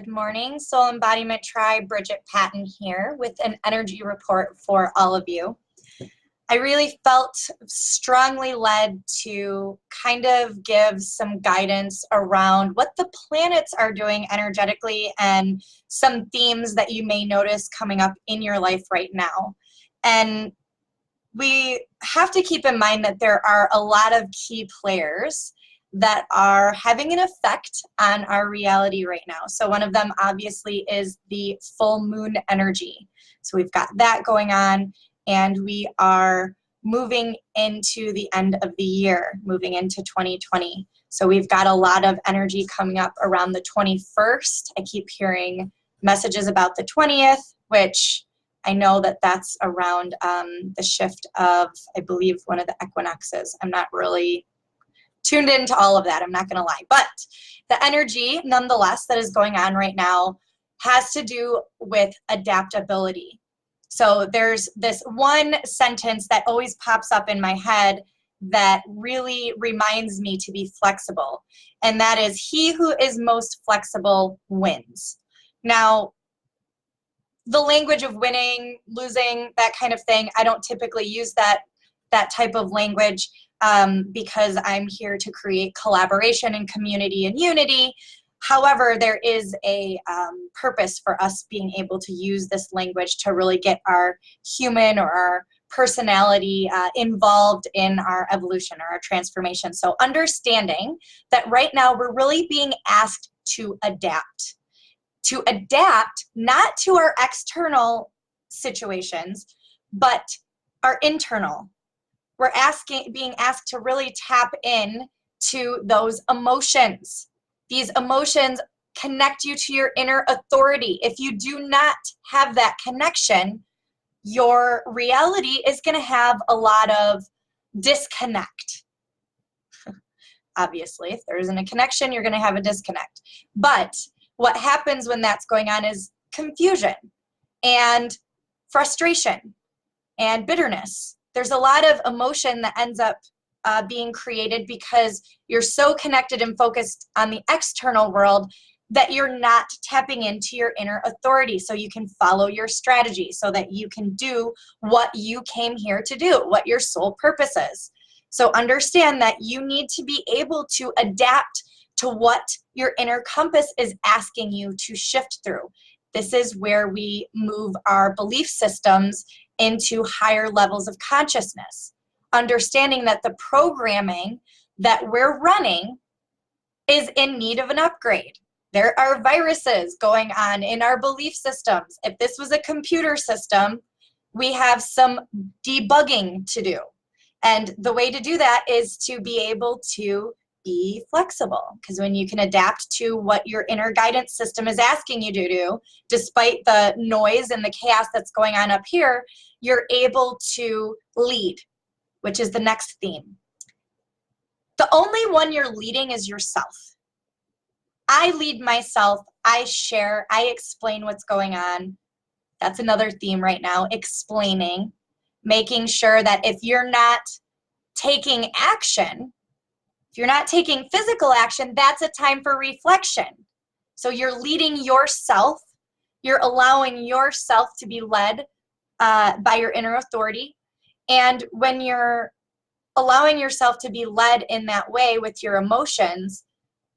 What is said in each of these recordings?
Good morning, Soul Embodiment Tribe. Brigette Patton here with an energy report for all of you. I really felt strongly led to kind of give some guidance around what the planets are doing energetically and some themes that you may notice coming up in your life right now. And we have to keep in mind that there are a lot of key players that are having an effect on our reality right now. So one of them obviously is the full moon energy. So we've got that going on, and we are moving into the end of the year, moving into 2020. So we've got a lot of energy coming up around the 21st. I keep hearing messages about the 20th, which I know that that's around the shift of, I believe, one of the equinoxes. I'm not really tuned into all of that, I'm not gonna lie. But the energy, nonetheless, that is going on right now has to do with adaptability. So there's this one sentence that always pops up in my head that really reminds me to be flexible. And that is, he who is most flexible wins. Now, the language of winning, losing, that kind of thing, I don't typically use that type of language because I'm here to create collaboration and community and unity. However, there is a purpose for us being able to use this language to really get our human or our personality involved in our evolution or our transformation. So understanding that right now we're really being asked to adapt. To adapt, not to our external situations, but our internal. We're being asked to really tap in to those emotions. These emotions connect you to your inner authority. If you do not have that connection, your reality is going to have a lot of disconnect. Obviously, if there isn't a connection, you're going to have a disconnect. But what happens when that's going on is confusion and frustration and bitterness. There's a lot of emotion that ends up being created because you're so connected and focused on the external world that you're not tapping into your inner authority so you can follow your strategy, so that you can do what you came here to do, what your soul purpose is. So understand that you need to be able to adapt to what your inner compass is asking you to shift through. This is where we move our belief systems into higher levels of consciousness, understanding that the programming that we're running is in need of an upgrade. There are viruses going on in our belief systems. If this was a computer system, we have some debugging to do. And the way to do that is to be able to be flexible, because when you can adapt to what your inner guidance system is asking you to do, despite the noise and the chaos that's going on up here, you're able to lead, which is the next theme. The only one you're leading is yourself. I lead myself, I share, I explain what's going on. That's another theme right now, explaining, making sure that if you're not taking action, if you're not taking physical action, that's a time for reflection. So you're leading yourself, you're allowing yourself to be led by your inner authority. And when you're allowing yourself to be led in that way with your emotions,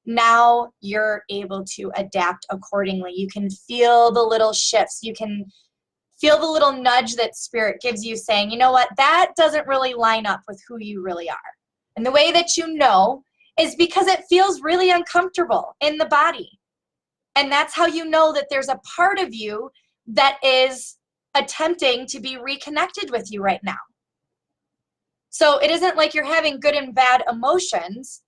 now you're able to adapt accordingly. You can feel the little shifts. You can feel the little nudge that spirit gives you saying, you know what, that doesn't really line up with who you really are. And the way that you know is because it feels really uncomfortable in the body. And that's how you know that there's a part of you that is attempting to be reconnected with you right now. So it isn't like you're having good and bad emotions.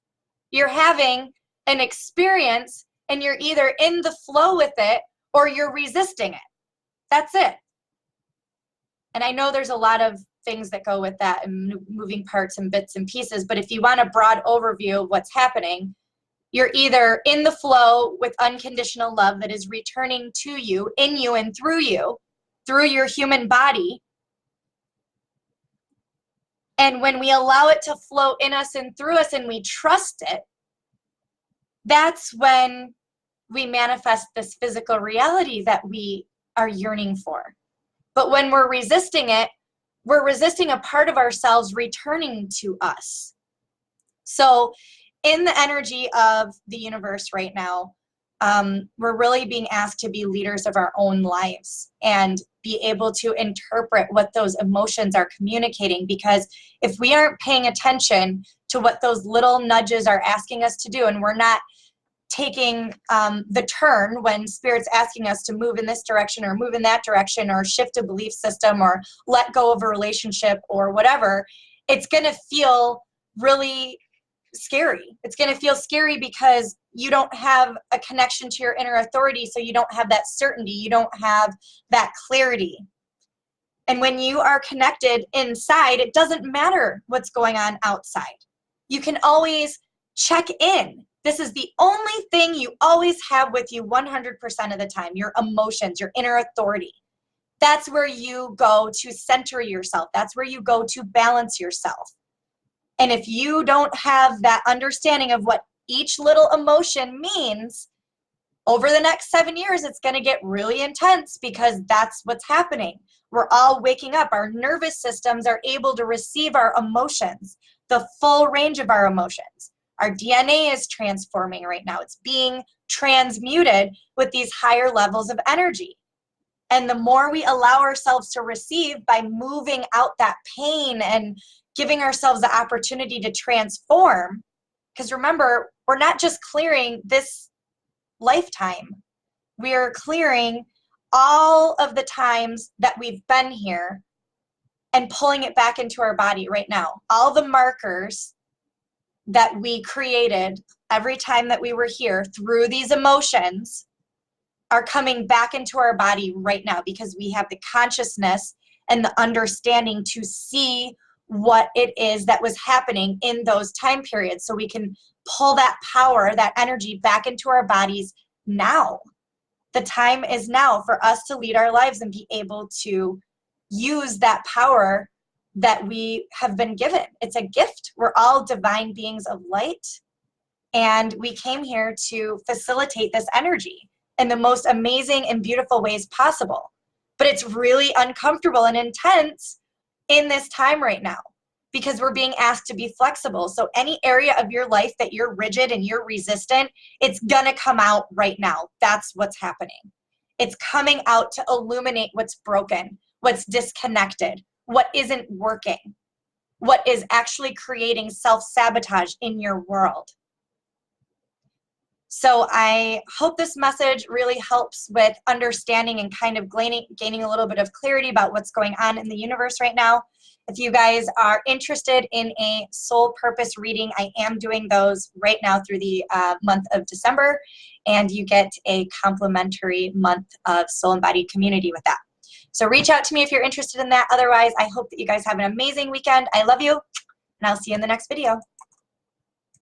You're having an experience and you're either in the flow with it or you're resisting it. That's it. And I know there's a lot of things that go with that and moving parts and bits and pieces, but if you want a broad overview of what's happening, you're either in the flow with unconditional love that is returning to you, in you and through your human body. And when we allow it to flow in us and through us and we trust it, that's when we manifest this physical reality that we are yearning for. But when we're resisting it, we're resisting a part of ourselves returning to us. So in the energy of the universe right now, we're really being asked to be leaders of our own lives and be able to interpret what those emotions are communicating. Because if we aren't paying attention to what those little nudges are asking us to do, and we're not taking the turn when Spirit's asking us to move in this direction or move in that direction or shift a belief system or let go of a relationship or whatever, it's going to feel really scary. It's going to feel scary because you don't have a connection to your inner authority, so you don't have that certainty, you don't have that clarity. And when you are connected inside, it doesn't matter what's going on outside. You can always check in. This is the only thing you always have with you 100% of the time, your emotions, your inner authority. That's where you go to center yourself. That's where you go to balance yourself. And if you don't have that understanding of what each little emotion means, over the next 7 years, it's going to get really intense because that's what's happening. We're all waking up. Our nervous systems are able to receive our emotions, the full range of our emotions. Our DNA is transforming right now. It's being transmuted with these higher levels of energy. And the more we allow ourselves to receive by moving out that pain and giving ourselves the opportunity to transform, because remember, we're not just clearing this lifetime. We are clearing all of the times that we've been here and pulling it back into our body right now. All the markers that we created every time that we were here through these emotions are coming back into our body right now because we have the consciousness and the understanding to see what it is that was happening in those time periods, so we can pull that power, that energy back into our bodies now. The time is now for us to lead our lives and be able to use that power that we have been given. It's a gift. We're all divine beings of light, and we came here to facilitate this energy in the most amazing and beautiful ways possible. But it's really uncomfortable and intense in this time right now because we're being asked to be flexible. So any area of your life that you're rigid and you're resistant, it's gonna come out right now. That's what's happening. It's coming out to illuminate what's broken, what's disconnected, what isn't working, what is actually creating self-sabotage in your world. So I hope this message really helps with understanding and kind of gaining a little bit of clarity about what's going on in the universe right now. If you guys are interested in a soul purpose reading, I am doing those right now through the month of December, and you get a complimentary month of soul embodied community with that. So reach out to me if you're interested in that. Otherwise, I hope that you guys have an amazing weekend. I love you, and I'll see you in the next video.